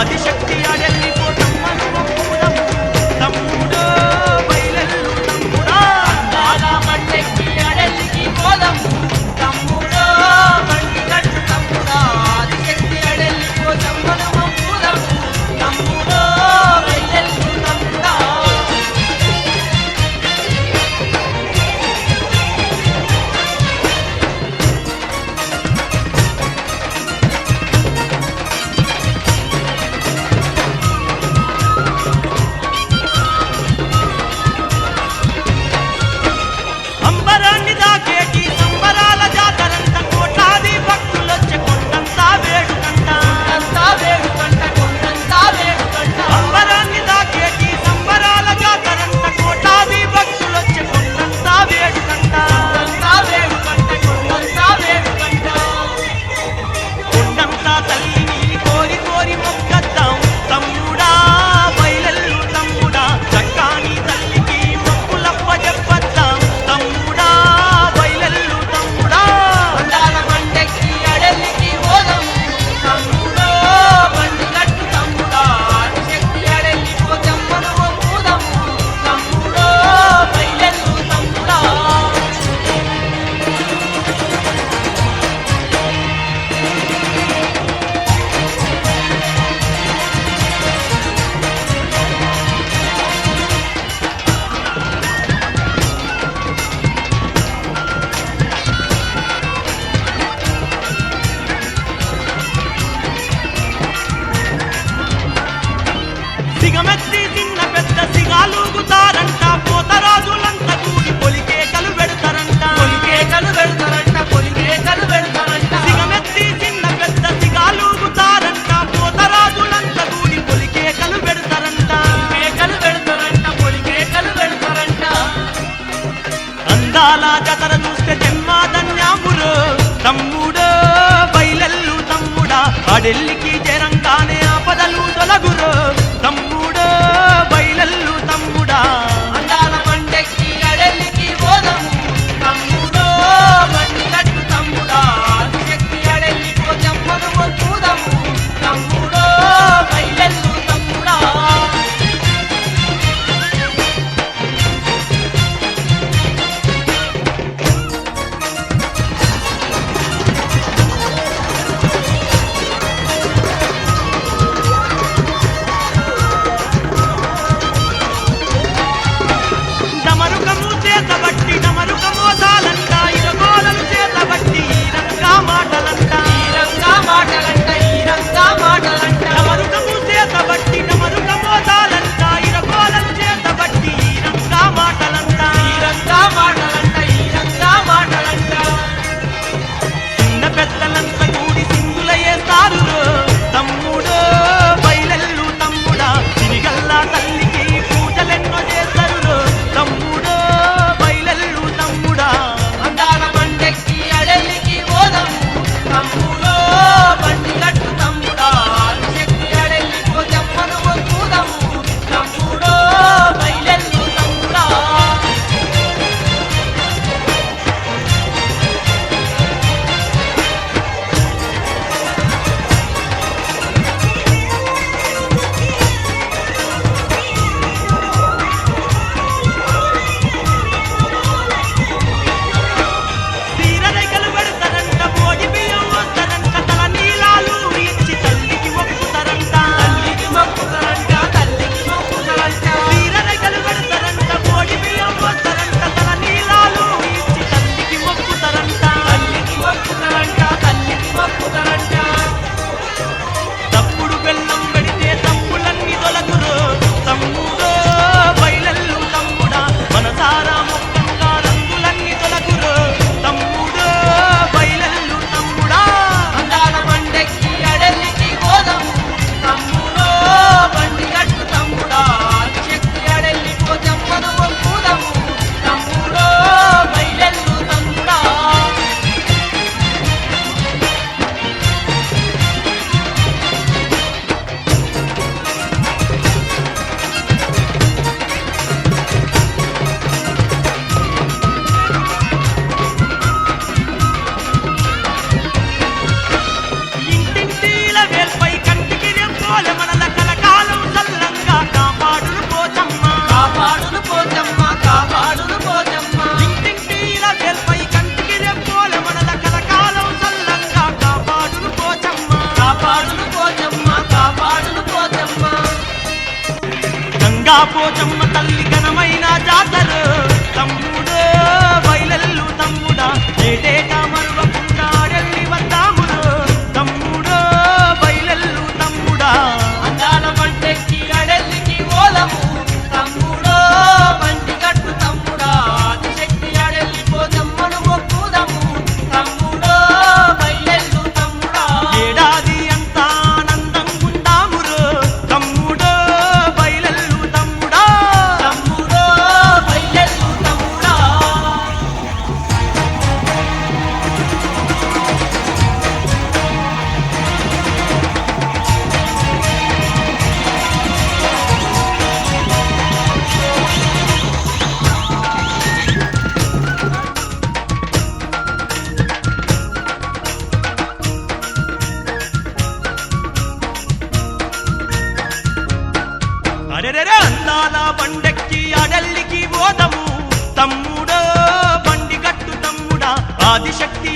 ఆదిశక్తి ఆడెళ్ళిపోతమ్మను మొక్కుదాము తమ్ముడో బయలెల్లు తమ్ముడా అందాల బండెక్కి అడెల్లికి పోదాము తమ్ముడో బండి కట్టు తమ్ముడా ఆదిశక్తి అడెల్లిపో తమ్మను మొక్కుదాము తమ్ముడో బయలెల్లు తమ్ముడా అంబరాన్ని దాకేటి సంబరాల జాతరంత కోట్లాది భక్తులొచ్చే కొండంతా వేడుకంట అంతా వేడుకంట కొండంతా వేడుకంట అంబరాన్ని దాకేటి సంబరాల జాతరంత కోట్లాది భక్తులొచ్చే కొండంతా వేడుకంట అంతా వేడుకంట కొండంతా వేడుకంట కొండంతా తల్లిని కోరి కోరి మొక్కద్దాం తమ్ముడా బయలెల్లు తమ్ముడా చక్కాని తల్లికి మొక్కులప్ప చెప్పద్దాం తమ్ముడా బయలెల్లు తమ్ముడా అందాల బండెక్కి అడెల్లికి పోదాము తమ్ముడో బండి కట్టు తమ్ముడా ఆదిశక్తి అడెల్లిపో తమ్మను మొక్కుదాము తమ్ముడో బయలెల్లు తమ్ముడా సిగమెత్తి చిన్న పెద్ద సిగాలుగుతారంట పోతరాజులంతా కూడి పొలికేకలు పెడతారంట పొలికేకలు పెడతారంట పొలికేకలు పెడతారంట సిగమెత్తి చిన్న పెద్ద సిగాలుగుతారంట పోతరాజులంతా కూడి పొలికేకలు పెడతారంట కేకలు పెడతారంట పొలికేకలు పెడతారంట అందాల జతర చూస్తే జన్మాధన్యామురు తమ్ముడో బయలెల్లు తమ్ముడా అడెల్లికి జరంగానే ఆపదలు తొలగురు తమ్ముడో బయలెల్లు తమ్ముడా అందాల బండెక్కి అడెల్లికి పోదాము తమ్ముడో బండి కట్టు తమ్ముడా ఆదిశక్తి అడెల్లిపో తమ్మను మొక్కుదాము తమ్ముడో బయలెల్లు తమ్ముడా ఆ పోచమ్మ తల్లి ఘనమైన జాతర తమ్ముడు బయలెల్లు తమ్ముడా ఏటేటా మరువకుండా అడెల్లి వద్దామురు తమ్ముడు బయలెల్లు తమ్ముడా అందాల బండెక్కి అడెల్లికి పోదము తమ్ముడో బండి కట్టు తమ్ముడా ఆదిశక్తి అడెల్లి పోదమ్మను మొక్కుదము తమ్ముడో బయలెల్లు తమ్ముడా ఏడాది అంతా ఆనందంగుందామురు తమ్ముడు బయలెల్లు తమ్ముడా తమ్ముడో బయలెల్లు తమ్ముడా అరెరెరే అందాల బండెక్కి అడల్లికి పోదము తమ్ముడో బండి గట్టు తమ్ముడా ఆదిశక్తి